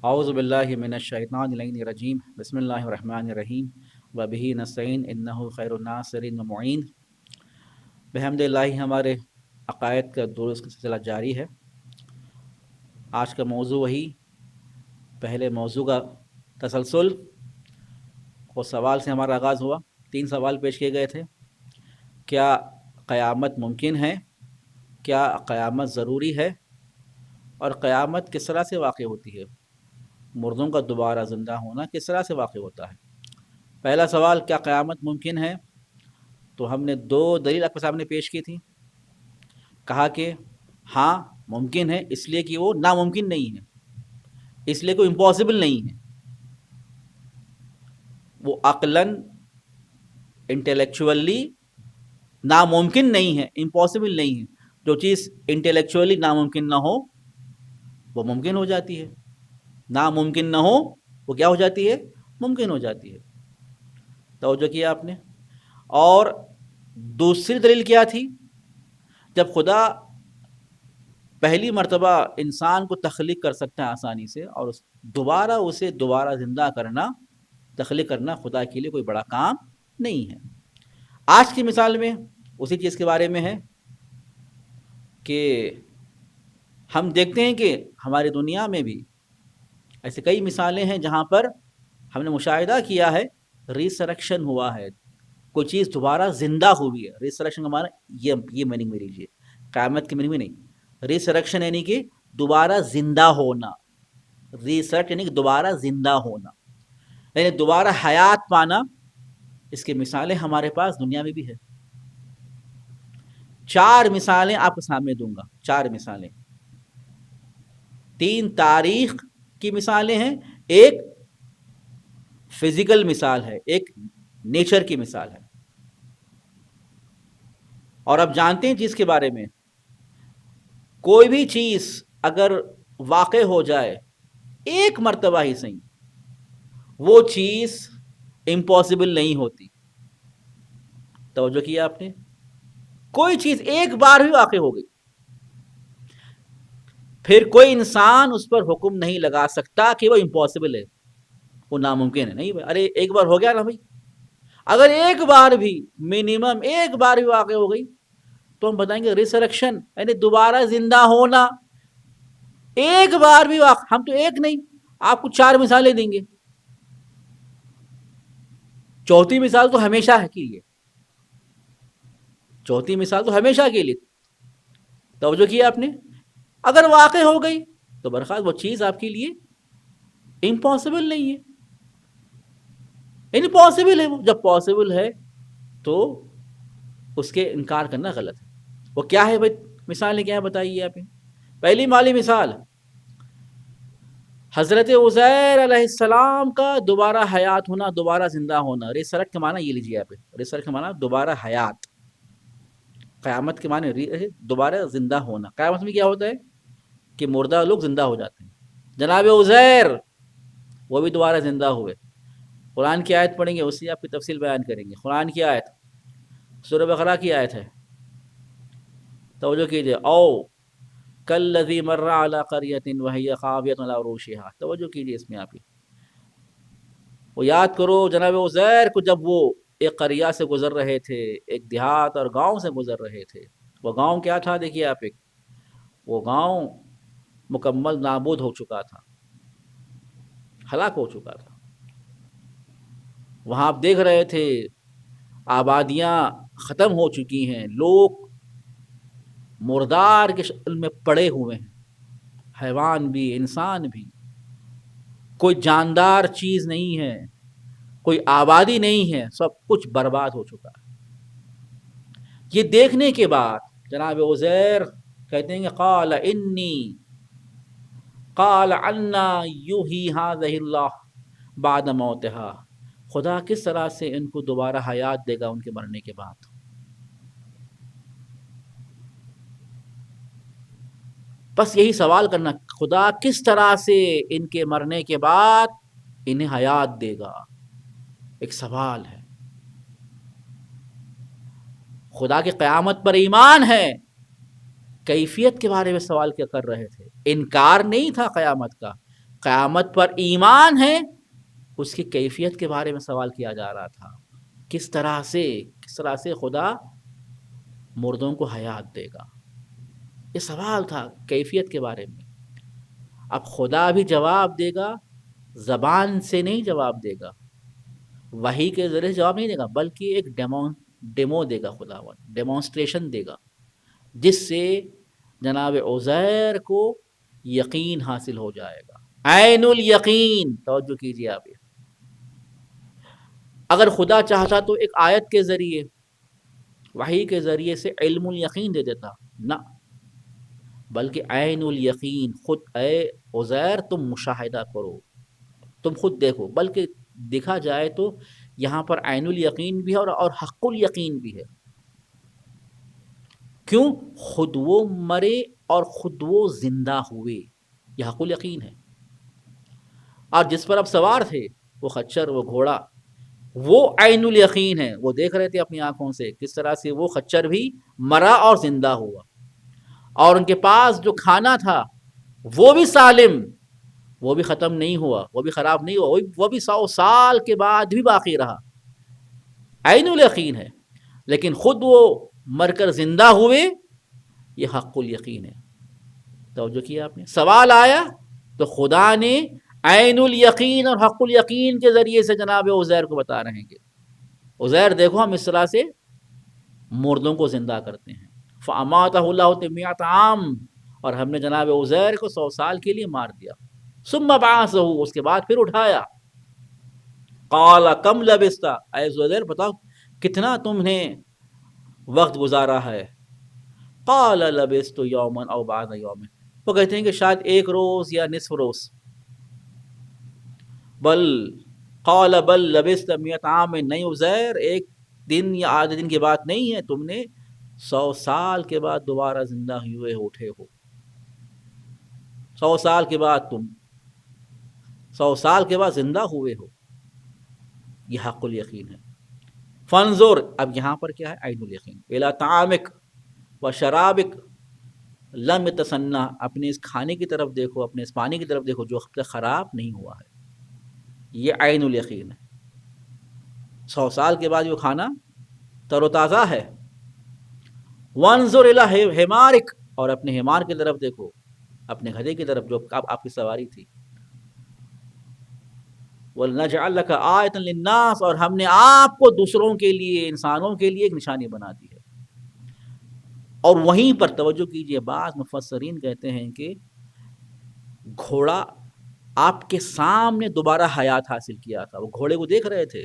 اعوذ باللہ من الشیطان الرجیم بسم اللہ الرحمن الرحیم وبہ نستعین انہ خیر الناصر و معین۔ بحمد اللہ ہمارے عقائد کا دروس کا سلسلہ جاری ہے۔ آج کا موضوع وہی پہلے موضوع کا تسلسل اور سوال سے ہمارا آغاز ہوا۔ 3 سوال پیش کیے گئے تھے۔ کیا قیامت ممکن ہے؟ کیا قیامت ضروری ہے؟ اور قیامت کس طرح سے واقع ہوتی ہے؟ مردوں کا دوبارہ زندہ ہونا کس طرح سے واقع ہوتا ہے؟ پہلا سوال، کیا قیامت ممکن ہے؟ تو ہم نے 2 دلیل آپ کے سامنے پیش کی تھی۔ کہا کہ ہاں ممکن ہے، اس لیے کہ وہ ناممکن نہیں ہے، اس لیے کوئی امپاسبل نہیں ہے۔ وہ عقلاً انٹلیکچولی ناممکن نہیں ہے، امپاسبل نہیں ہے۔ جو چیز انٹلیکچولی ناممکن نہ ہو وہ ممکن ہو جاتی ہے، ناممکن نہ ہو وہ کیا ہو جاتی ہے؟ ممکن ہو جاتی ہے۔ توجہ کیا آپ نے؟ اور دوسری دلیل کیا تھی؟ جب خدا پہلی مرتبہ انسان کو تخلیق کر سکتا ہے آسانی سے، اور اسے دوبارہ زندہ کرنا، تخلیق کرنا خدا کے لیے کوئی بڑا کام نہیں ہے۔ آج کی مثال میں اسی چیز کے بارے میں ہے کہ ہم دیکھتے ہیں کہ ہماری دنیا میں بھی ایسے کئی مثالیں ہیں جہاں پر ہم نے مشاہدہ کیا ہے ریسرکشن ہوا ہے، کوئی چیز دوبارہ زندہ ہوئی ہے۔ ریسرکشن کا معنی یہ میننگ میں لیجیے، قیامت کی میننگ میں نہیں۔ ریسرکشن یعنی کہ دوبارہ زندہ ہونا، ریسرکٹ یعنی کہ دوبارہ زندہ ہونا، یعنی دوبارہ حیات پانا۔ اس کی مثالیں ہمارے پاس دنیا میں بھی ہے۔ 4 مثالیں آپ کے سامنے دوں گا، 4 مثالیں۔ 3 تاریخ کی مثالیں ہیں، ایک فزیکل مثال ہے، ایک نیچر کی مثال ہے۔ اور اب جانتے ہیں چیز کے بارے میں، کوئی بھی چیز اگر واقع ہو جائے ایک مرتبہ ہی صحیح، وہ چیز امپاسبل نہیں ہوتی۔ توجہ کیا آپ نے؟ کوئی چیز ایک بار بھی واقع ہو گئی، پھر کوئی انسان اس پر حکم نہیں لگا سکتا کہ وہ امپاسبل ہے، وہ ناممکن ہے۔ نہیں بھائی، ارے ایک بار ہو گیا نا بھائی، اگر ایک بار بھی منیمم ایک بار بھی واقع ہو گئی تو ہم بتائیں گے ریسرکشن یعنی دوبارہ زندہ ہونا۔ ایک بار بھی واقع، ہم تو ایک نہیں، آپ کو 4 مثالیں دیں گے۔ چوتھی مثال تو ہمیشہ ہے کے لیے، چوتھی مثال تو ہمیشہ کے لیے۔ توجہ کیا آپ نے؟ اگر واقع ہو گئی تو برخاست وہ چیز آپ کے لیے امپاسبل نہیں ہے، یعنی پاسبل ہے۔ وہ جب پاسبل ہے تو اس کے انکار کرنا غلط ہے۔ وہ کیا ہے بھائی؟ مثالیں کیا ہے بتائیے آپ۔ پہلی مالی مثال، حضرت عزیر علیہ السلام کا دوبارہ حیات ہونا، دوبارہ زندہ ہونا۔ ریسرکٹ کے معنی یہ لیجیے آپ، ریسرکٹ کے معنی دوبارہ حیات، قیامت کے معنی دوبارہ زندہ ہونا۔ قیامت میں کیا ہوتا ہے کہ مردہ لوگ زندہ ہو جاتے ہیں۔ جناب عزیر وہ بھی دوبارہ زندہ ہوئے۔ قرآن کی آیت پڑھیں گے، اسی آپ کی تفصیل بیان کریں گے۔ قرآن کی آیت سورہ بقرہ کی آیت ہے، توجہ کیجیے۔ او کالذی مر علی قریۃ وہی خاویۃ علی عروشہا، توجہ کیجیے اس میں آپ۔ وہ یاد کرو جناب عزیر کو جب وہ ایک قریہ سے گزر رہے تھے، ایک دیہات اور گاؤں سے گزر رہے تھے۔ وہ گاؤں کیا تھا دیکھیے آپ، وہ گاؤں مکمل نابود ہو چکا تھا، ہلاک ہو چکا تھا۔ وہاں آپ دیکھ رہے تھے آبادیاں ختم ہو چکی ہیں، لوگ مردار کے شکل میں پڑے ہوئے ہیں، حیوان بھی انسان بھی، کوئی جاندار چیز نہیں ہے، کوئی آبادی نہیں ہے، سب کچھ برباد ہو چکا ہے۔ یہ دیکھنے کے بعد جناب عزیر کہتے ہیں کہ قال عنا یحیی ہذہ اللہ بعد موتها، خدا کس طرح سے ان کو دوبارہ حیات دے گا ان کے مرنے کے بعد؟ بس یہی سوال کرنا، خدا کس طرح سے ان کے مرنے کے بعد انہیں حیات دے گا، ایک سوال ہے۔ خدا کی قیامت پر ایمان ہے، کیفیت کے بارے میں سوال کیا کر رہے تھے؟ انکار نہیں تھا قیامت کا، قیامت پر ایمان ہے، اس کی کیفیت کے بارے میں سوال کیا جا رہا تھا، کس طرح سے خدا مردوں کو حیات دے گا، یہ سوال تھا کیفیت کے بارے میں۔ اب خدا بھی جواب دے گا، زبان سے نہیں جواب دے گا، وحی کے ذریعے جواب نہیں دے گا، بلکہ ایک ڈیمو دے گا، خدا ڈیمونسٹریشن دے گا، جس سے جناب عزیر کو یقین حاصل ہو جائے گا، عین الیقین۔ توجہ کیجیے آپ، اگر خدا چاہتا تو ایک آیت کے ذریعے، وحی کے ذریعے سے علم الیقین دے دیتا، نہ، بلکہ عین الیقین، خود اے عزیر تم مشاہدہ کرو، تم خود دیکھو، بلکہ دیکھا جائے تو یہاں پر عین الیقین بھی ہے اور حق الیقین بھی ہے۔ کیوں؟ خود وہ مرے اور خود وہ زندہ ہوئے، یہ حق الیقین ہے۔ اور جس پر اب سوار تھے، وہ خچر، وہ گھوڑا، وہ عین الیقین ہے، وہ دیکھ رہے تھے اپنی آنکھوں سے کس طرح سے وہ خچر بھی مرا اور زندہ ہوا، اور ان کے پاس جو کھانا تھا وہ بھی سالم، وہ بھی ختم نہیں ہوا، وہ بھی خراب نہیں ہوا، وہ بھی 100 سال کے بعد بھی باقی رہا، عین الیقین ہے۔ لیکن خود وہ مر کر زندہ ہوئے، یہ حق الیقین ہے۔ توجہ کیا آپ نے؟ سوال آیا تو خدا نے عین الیقین اور حق الیقین کے ذریعے سے جناب عزیر کو بتا رہے ہیں کہ عزیر دیکھو، ہم اس طرح سے مردوں کو زندہ کرتے ہیں۔ فَأَمَاتَهُ اللَّهُ 100 عام، اور ہم نے جناب عزیر کو 100 سال کے لیے مار دیا۔ ثُمَّ بَعَثَهُ، اس کے بعد پھر اٹھایا۔ قَالَ كَمْ لَبِثْتَ، اے عزیر بتاؤ کتنا تم نے وقت گزارا ہے؟ قَالَ لَبِثْتُ يَوْمًا أَوْ بَعْضَ يَوْمٍ، وہ کہتے ہیں کہ شاید ایک روز یا نصف روز۔ قَالَ بَلْ لَبِثْتَ 100 عام، نہیں عزیر، ایک دن یا آدھے دن کی بات نہیں ہے، تم نے 100 سال کے بعد دوبارہ زندہ ہوئے اٹھے ہو، 100 سال کے بعد تم 100 سال کے بعد زندہ ہوئے ہو، یہ حق الیقین ہے۔ فانظر، اب یہاں پر کیا ہے؟ عین الیقین۔ الی طعامک و شرابک لم یتسنہ، اپنے اس کھانے کی طرف دیکھو، اپنے اس پانی کی طرف دیکھو جو اب تک خراب نہیں ہوا ہے، یہ عین الیقین ہے۔ 100 سال کے بعد وہ کھانا تر و تازہ ہے۔ وانظر الی حمارک، اور اپنے حمار کی طرف دیکھو، اپنے گدھے کی طرف جو آپ کی سواری تھی۔ وَلْنَجْعَلْ لَكَ آیَةً لِلنَّاسِ، اور ہم نے آپ کو دوسروں کے لیے، انسانوں کے لیے ایک نشانی بنا دی ہے۔ اور وہیں پر توجہ کیجئے، بعض مفسرین کہتے ہیں کہ گھوڑا آپ کے سامنے دوبارہ حیات حاصل کیا تھا، وہ گھوڑے کو دیکھ رہے تھے،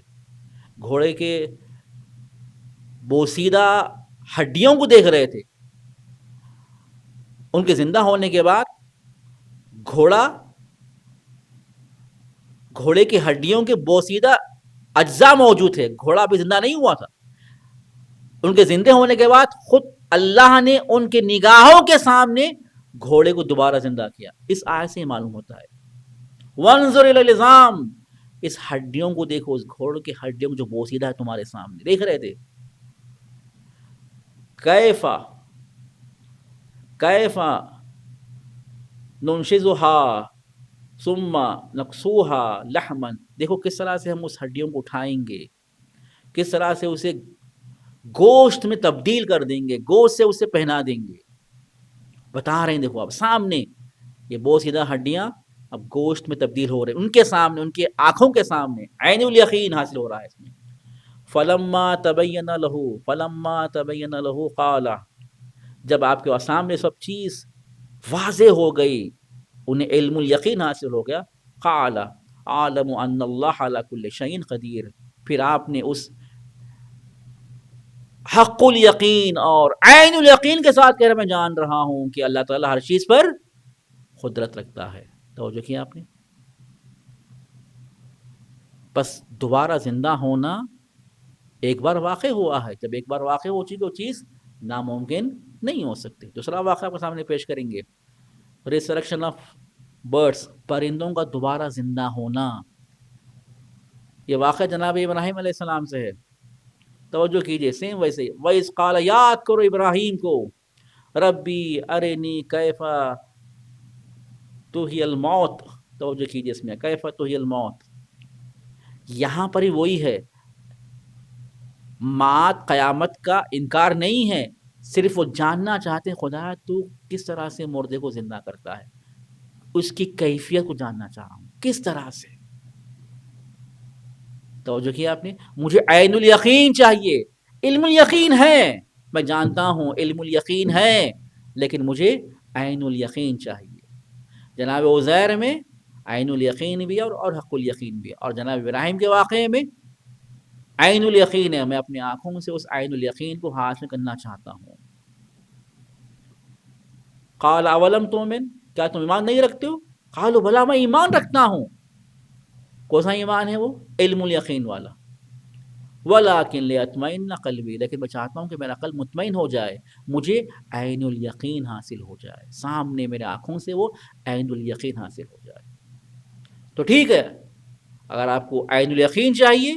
گھوڑے کے بوسیدہ ہڈیوں کو دیکھ رہے تھے، ان کے زندہ ہونے کے بعد گھوڑے کی ہڈیوں کے بوسیدہ اجزاء موجود تھے، گھوڑا بھی زندہ نہیں ہوا تھا۔ ان کے زندہ ہونے کے بعد خود اللہ نے ان کے نگاہوں کے سامنے گھوڑے کو دوبارہ زندہ کیا۔ اس آیت سے معلوم ہوتا ہے وانظر الی العظام، اس ہڈیوں کو دیکھو، اس گھوڑے کی ہڈیوں کو جو بوسیدہ ہے تمہارے سامنے، دیکھ رہے تھے۔ کیفا ننشزها ثم نکسوها لحما، دیکھو کس طرح سے ہم اس ہڈیوں کو اٹھائیں گے، کس طرح سے اسے گوشت میں تبدیل کر دیں گے، گوشت سے اسے پہنا دیں گے۔ بتا رہے ہیں دیکھو اب سامنے یہ بوسیدہ ہڈیاں اب گوشت میں تبدیل ہو رہے ہیں، ان کے سامنے، ان کے آنکھوں کے سامنے، عین الیقین حاصل ہو رہا ہے اس میں۔ فلما تبین لہ قال، جب آپ کے سامنے سب چیز واضح ہو گئی، انہیں علم الیقین حاصل ہو گیا، قال عالم ان اللہ علی کل شیء قدیر، پھر آپ نے اس حق الیقین اور عین الیقین کے ساتھ کہہ رہا میں جان رہا ہوں کہ اللہ تعالیٰ ہر چیز پر قدرت رکھتا ہے. توجہ کیا آپ نے؟ بس دوبارہ زندہ ہونا ایک بار واقع ہوا ہے، جب ایک بار واقع ہو چکی وہ چیز ناممکن نہیں ہو سکتی. دوسرا واقعہ آپ کے سامنے پیش کریں گے، ریسرکشن آف برڈس، پرندوں کا دوبارہ زندہ ہونا. یہ واقعہ جناب ابراہیم علیہ السلام سے ہے. توجہ کیجئے، سیم ویسے ہی. وَإِذْ قَالَ، یاد کرو ابراہیم کو، ربی ارنی کیف تحیی الموت. توجہ کیجئے اس میں کیف تحیی الموت، یہاں پر ہی وہی ہے، مات قیامت کا انکار نہیں ہے، صرف وہ جاننا چاہتے ہیں خدا تو کس طرح سے مردے کو زندہ کرتا ہے، اس کی کیفیت کو جاننا چاہ رہا ہوں کس طرح سے. توجہ کیا آپ نے؟ مجھے عین الیقین چاہیے. علم الیقین ہے، میں جانتا ہوں علم الیقین ہے، لیکن مجھے عین الیقین چاہیے. جناب عزیر میں عین الیقین بھی ہے اور حق الیقین بھی ہے، اور جناب ابراہیم کے واقعے میں عین الیقین ہے، میں اپنی آنکھوں سے اس عین الیقین کو حاصل کرنا چاہتا ہوں. قال اولم تؤمن، کیا تم ایمان نہیں رکھتے ہو؟ قالوا بلا، میں ایمان رکھتا ہوں. کون سا ایمان ہے وہ؟ علم الیقین والا. ولیکن لیطمئن قلبی، لیکن میں چاہتا ہوں کہ میرا قلب مطمئن ہو جائے، مجھے عین الیقین حاصل ہو جائے، سامنے میرے آنکھوں سے وہ عین الیقین حاصل ہو جائے. تو ٹھیک ہے، اگر آپ کو عین الیقین چاہیے،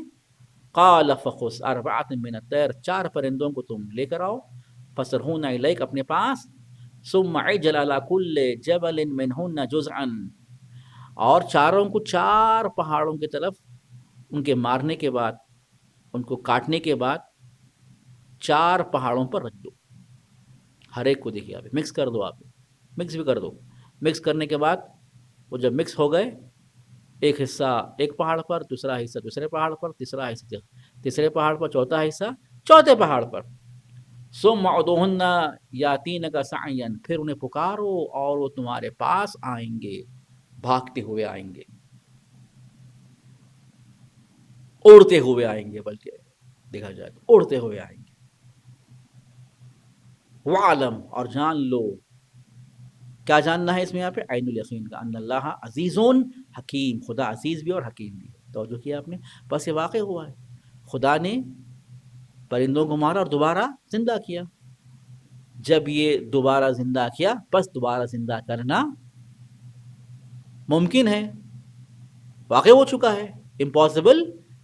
قال فخذ اربعۃ من الطیر، 4 پرندوں کو تم لے کر آؤ، فصرہن الیک، اپنے پاس، ثم اجعل علی کل جبل منہن جزءا، اور چاروں کو 4 پہاڑوں کی طرف ان کے مارنے کے بعد، ان کو کاٹنے کے بعد 4 پہاڑوں پر رکھ دو. ہر ایک کو دیکھیے، آپ مکس کر دو، آپ مکس بھی کر دو. مکس کرنے کے بعد وہ جب مکس ہو گئے، ایک حصہ ایک پہاڑ پر، دوسرا حصہ دوسرے پہاڑ پر، تیسرا حصہ تیسرے پہاڑ پر، چوتھا حصہ چوتھے پہاڑ پر. ثم ادعوہن یاتینک سعیا، پھر انہیں پکارو اور وہ تمہارے پاس آئیں گے، بھاگتے ہوئے آئیں گے، اڑتے ہوئے آئیں گے، بلکہ دیکھا جائے تو اڑتے ہوئے آئیں گے. وعلم، اور جان لو، کیا جاننا ہے اس میں یہاں پہ؟ عین الیقین کا، ان اللہ عزیز حکیم، خدا عزیز بھی اور حکیم بھی ہے. توجہ کیا آپ نے؟ بس یہ واقع ہوا ہے، خدا نے پرندوں کو مارا اور دوبارہ زندہ کیا. جب یہ دوبارہ زندہ کیا، بس دوبارہ زندہ کرنا ممکن ہے، واقع ہو چکا ہے، امپاسبل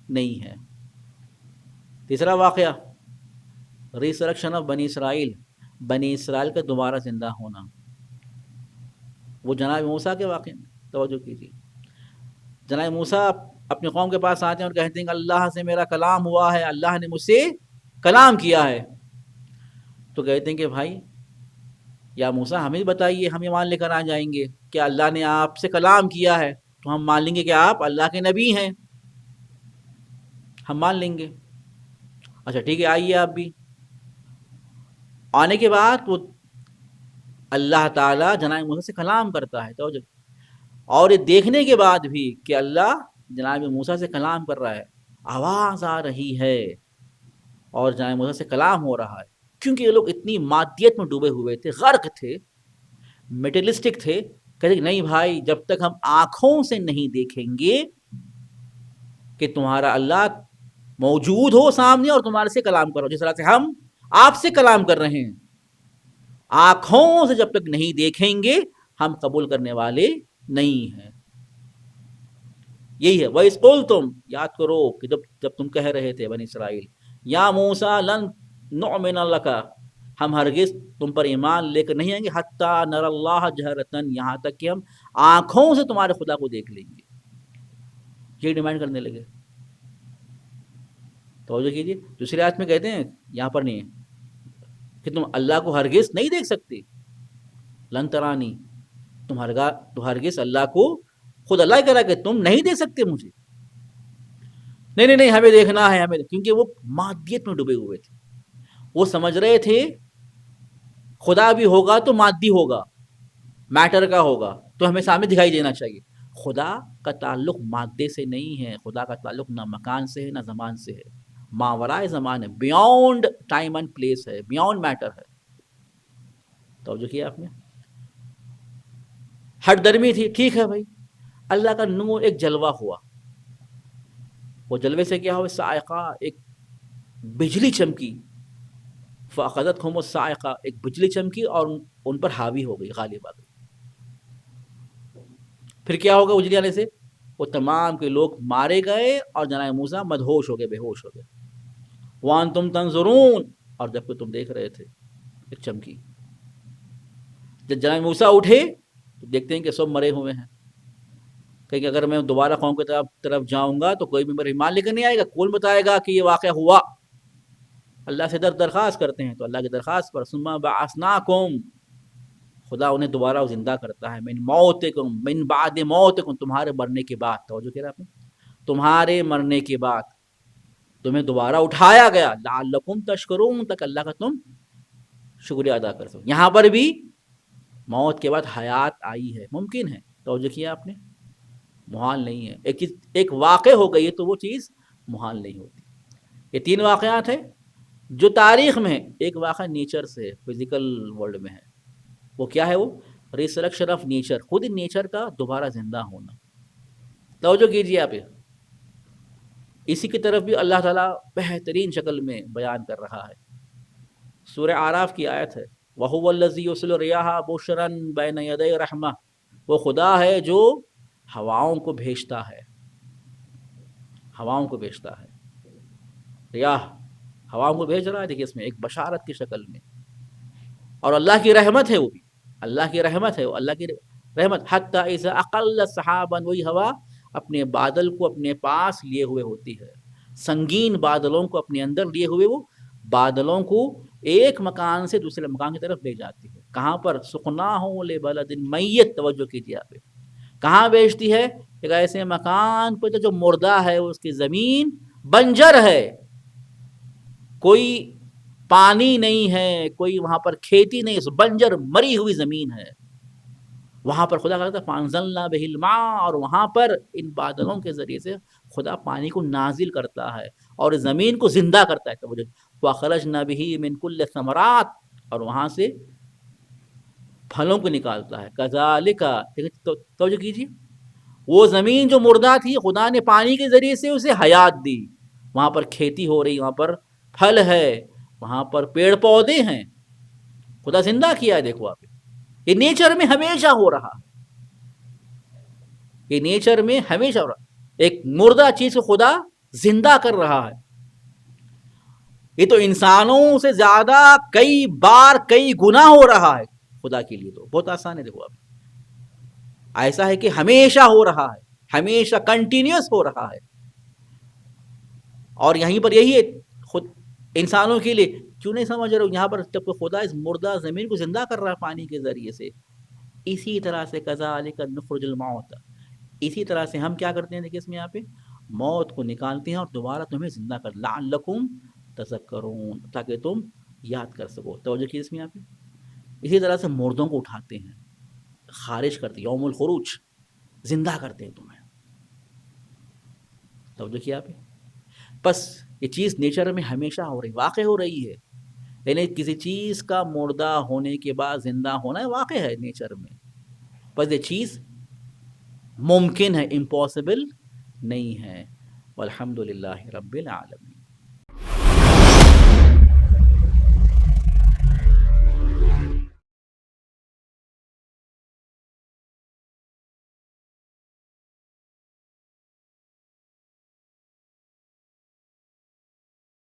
نہیں ہے. تیسرا واقعہ، ریسرکشن آف بنی اسرائیل، بنی اسرائیل کا دوبارہ زندہ ہونا، وہ جناب موسیٰ کے واقعے میں. توجہ کیجیے، جناب موسیٰ اپنی قوم کے پاس آتے ہیں اور کہتے ہیں کہ اللہ سے میرا کلام ہوا ہے، اللہ نے مجھ سے کلام کیا ہے. تو کہتے ہیں کہ بھائی یا موسیٰ ہمیں بتائیے، ہم ایمان لے کر آ جائیں گے کہ اللہ نے آپ سے کلام کیا ہے تو ہم مان لیں گے کہ آپ اللہ کے نبی ہیں، ہم مان لیں گے. اچھا ٹھیک ہے، آئیے آپ بھی. آنے کے بعد وہ اللہ تعالیٰ جناب موسیٰ سے کلام کرتا ہے. توجہ، اور یہ دیکھنے کے بعد بھی کہ اللہ جناب موسیٰ سے کلام کر رہا ہے، آواز آ رہی ہے اور جناب موسیٰ سے کلام ہو رہا ہے، کیونکہ یہ لوگ اتنی مادیت میں ڈوبے ہوئے تھے، غرق تھے، میٹرلسٹک تھے. کہتے کہ نہیں بھائی، جب تک ہم آنکھوں سے نہیں دیکھیں گے کہ تمہارا اللہ موجود ہو سامنے اور تمہارے سے کلام کرو، جس طرح سے ہم آپ سے کلام کر رہے ہیں، آنکھوں سے جب تک نہیں دیکھیں گے ہم قبول کرنے والے نہیں ہیں. یہی ہے. وَإِذْ قُلْتُمْ، یاد کرو کہ جب تم کہہ رہے تھے بنی اسرائیل، یا موسیٰ لن نؤمن لک، ہم ہرگز تم پر ایمان لے کر نہیں آئیں گے، حتیٰ نر اللہ جہرتاً، یہاں تک کہ ہم آنکھوں سے تمہارے خدا کو دیکھ لیں گے. یہ ڈیمانڈ کرنے لگے. توجہ کیجیے، دوسری آیت میں کہتے ہیں، یہاں پر نہیں ہے کہ تم اللہ کو ہرگز نہیں دیکھ سکتے، لن ترانی، تم ہرگز اللہ کو، خود اللہ کہہ رہا کہ تم نہیں دیکھ سکتے مجھے. نہیں ہمیں دیکھنا ہے، ہمیں، کیونکہ وہ مادیت میں ڈوبے ہوئے تھے. وہ سمجھ رہے تھے خدا بھی ہوگا تو مادی ہوگا، میٹر کا ہوگا، تو ہمیں سامنے دکھائی دینا چاہیے. خدا کا تعلق مادے سے نہیں ہے، خدا کا تعلق نہ مکان سے ہے نہ زمان سے ہے، ماورائے زمان ہے، بیونڈ ٹائم اینڈ پلیس ہے، بیونڈ میٹر ہے. توجہ کیا آپ نے؟ ہٹ درمی تھی، ٹھیک ہے بھائی، اللہ کا نور ایک جلوہ ہوا، وہ جلوے سے کیا ہوا؟ صاعقہ، ایک بجلی چمکی، فاخذتہم الصاعقہ، ایک بجلی چمکی اور ان پر حاوی ہو گئی، غالب آ گئی. پھر کیا ہوگا بجلی آنے سے؟ وہ تمام کے لوگ مارے گئے اور جناب موسیٰ مدہوش ہو گئے، بے ہوش ہو گئے. وانتم تنظرون، اور جب کہ تم دیکھ رہے تھے ایک چمکی. جب جناب موسیٰ اٹھے تو دیکھتے ہیں کہ سب مرے ہوئے ہیں. کہ اگر میں دوبارہ قوم کی طرف جاؤں گا تو کوئی بھی میرا ایمان لے کر نہیں آئے گا، کون بتائے گا کہ یہ واقعہ ہوا؟ اللہ سے درخواست کرتے ہیں، تو اللہ کی درخواست پر ثم بعثناکم، خدا انہیں دوبارہ زندہ کرتا ہے، من موتکم، من بعد موتکم، تمہارے مرنے کے بعد. توجہ کیا آپ نے؟ تمہارے مرنے کے بعد تمہیں دوبارہ اٹھایا گیا، لعلکم تشکرون، تک اللہ کا تم شکریہ ادا کر سکو. یہاں پر بھی موت کے بعد حیات آئی ہے، ممکن ہے. توجہ کیا آپ نے؟ محال نہیں ہے. ایک واقع ہو گئی ہے تو وہ چیز محال نہیں ہوتی. یہ تین واقعات ہیں جو تاریخ میں ہے. ایک واقعہ نیچر سے، فزیکل ورلڈ میں ہے. وہ کیا ہے؟ وہ ریسلیکشن آف نیچر، خود نیچر کا دوبارہ زندہ ہونا. توجہ کیجیے آپ، اسی کی طرف بھی اللہ تعالیٰ بہترین شکل میں بیان کر رہا ہے. سورہ اعراف کی آیت ہے، وَهُوَ الَّذِي يُرْسِلُ الرِّيَاحَ بُشْرًا بَيْنَ يَدَيْ رَحْمَةٍ، وہ خدا ہے جو ہواؤں کو بھیجتا ہے، ہواؤں کو بھیجتا ہے. ریاح ہواؤں کو بھیج رہا ہے، دیکھیے اس میں ایک بشارت کی شکل میں. اور اللہ کی رحمت ہے، وہ بھی اللہ کی رحمت ہے، وہ اللہ کی رحمت. حتی اذا اقل سحابا، وہی ہوا اپنے بادل کو اپنے پاس لیے ہوئے ہوتی ہے، سنگین بادلوں کو اپنے اندر لیے ہوئے، وہ بادلوں کو ایک مکان سے دوسرے مکان کی طرف لے جاتی ہے. کہاں پر؟ سقناہ لبلد میت. توجہ کیجیے آپ، کہاں بیچتی ہے؟ ایک ایسے مکان پہ جو مردہ ہے، اس کی زمین بنجر ہے، کوئی پانی نہیں ہے، کوئی وہاں پر کھیتی نہیں، بنجر مری ہوئی زمین ہے. وہاں پر خدا کہتا ہے فانزلنا بہ الماء، اور وہاں پر ان بادلوں کے ذریعے سے خدا پانی کو نازل کرتا ہے اور زمین کو زندہ کرتا ہے. توجہ، فاخرجنا بہ من کل ثمرات، اور وہاں سے پھلوں کو نکالتا ہے. کذالک، توجہ کیجیے، وہ زمین جو مردہ تھی، خدا نے پانی کے ذریعے سے اسے حیات دی. وہاں پر کھیتی ہو رہی، وہاں پر پھل ہے، وہاں پر پیڑ پودے ہیں، خدا زندہ کیا ہے. دیکھو آپ، یہ نیچر میں ہمیشہ ہو رہا ہے، یہ نیچر میں ہمیشہ ہو رہا ہے. ایک مردہ چیز کو خدا زندہ کر رہا ہے. یہ تو انسانوں سے زیادہ کئی بار کئی گنا ہو رہا ہے. خدا کے لیے تو بہت آسان ہے. دیکھو آپ، ایسا ہے کہ ہمیشہ ہو رہا ہے، ہمیشہ کنٹینیوس ہو رہا ہے. اور یہیں پر یہی ہے خود انسانوں کے لیے کیوں نہیں سمجھ رہے ہو؟ یہاں پر جب خدا اس مردہ زمین کو زندہ کر رہا ہے پانی کے ذریعے سے، اسی طرح سے کذالک نخرج الموت، اسی طرح سے ہم کیا کرتے ہیں؟ دیکھیں اس میں یہاں پہ موت کو نکالتے ہیں اور دوبارہ تمہیں زندہ کر، لعلکم تذکرون، تاکہ تم یاد کر سکو. توجہ کی اس میں یہاں پہ اسی طرح سے مردوں کو اٹھاتے ہیں، خارج کرتے، یوم الخروج، زندہ کرتے ہیں تمہیں. توجہ کیا پہ. بس یہ چیز نیچر میں ہمیشہ ہو رہی، واقع ہو رہی ہے. یعنی کسی چیز کا مردہ ہونے کے بعد زندہ ہونا ہے، واقع ہے نیچر میں. بس یہ چیز ممکن ہے، امپاسبل نہیں ہے. والحمد للہ رب العالمین.